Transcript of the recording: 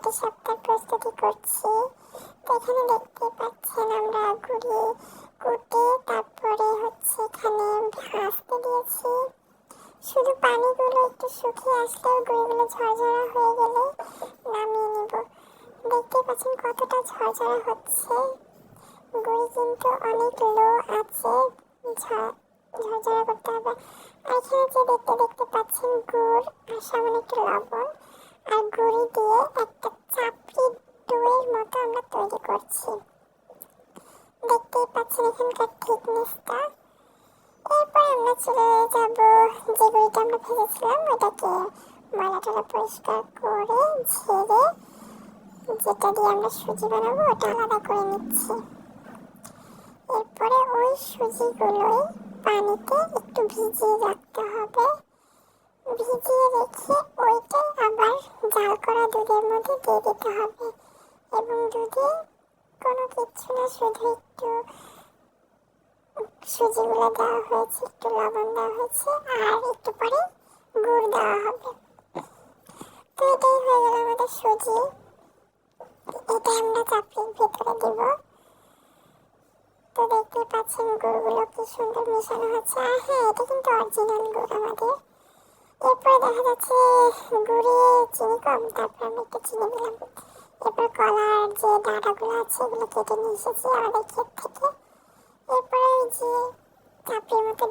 একটি সপ্তাহের প্রস্তুতি করছি। তো এখানে দেখতে পাচ্ছেন আমরা গুড়ি কুটে তারপরে এখানে ভাজতে দিয়েছি। শুধু পানিগুলো একটু শুকিয়ে আসলে গুড়িগুলো ঝরঝরা হয়ে গেলে নামিয়ে নিব। দেখতে পাচ্ছেন কতটা ঝরঝরা হচ্ছে। গুড়ি কিন্তু অনেক লো আছে, ঝরঝরা করতে হবে। আর এখানে যে দেখতে পাচ্ছেন গুড় আর সামান্য একটু লবণ আর গুড়ি দিয়ে একটা চাপড়ি ডোয়ের মতো আমরা তৈরি করছি। দেখতেই পাচ্ছেন এখানকার থিকনেসটা। এরপর আমরা চলে যাব, যে গুড়িটা আমরা ভেজেছিলাম ওটাকে ময়লা টলা পরিষ্কার করে ঝেড়ে যেটা দিয়ে আমরা সুজি বানাবো ওটা আলাদা করে নিচ্ছি। এরপরে ওই সুজিগুলোই পানিতে একটু ভিজিয়ে রাখতে হবে। ভিজিয়ে রেখে ওইটাই আবার জাল করা দুধের মধ্যে দিয়ে দিতে হবে। এবং দুধে কোনো কিছু না, শুধু একটু সুজিগুলো দেওয়া হয়েছে, একটু লবণ দেওয়া হয়েছে আর একটু পরে গুড় দেওয়া হবে। তো এটাই হয়ে গেল আমাদের সুজি। এটা আমরা চাপড়ির ভেতরে দিব। তো দেখতে পাচ্ছেন গুড়গুলো কি সুন্দর মেশানো হচ্ছে। আর হ্যাঁ, এটা কিন্তু অরিজিনাল গুড় আমাদের। এরপরে দেখা যাচ্ছে গুড়ে চিনি কম, তারপর আমি একটু চিনি দিলাম। এরপর কলার যে ডাঁটাগুলো আছে এগুলো কেটে নিয়ে এসেছি আমাদের ক্ষেত থেকে। এরপরে যে চাপড়ির মতো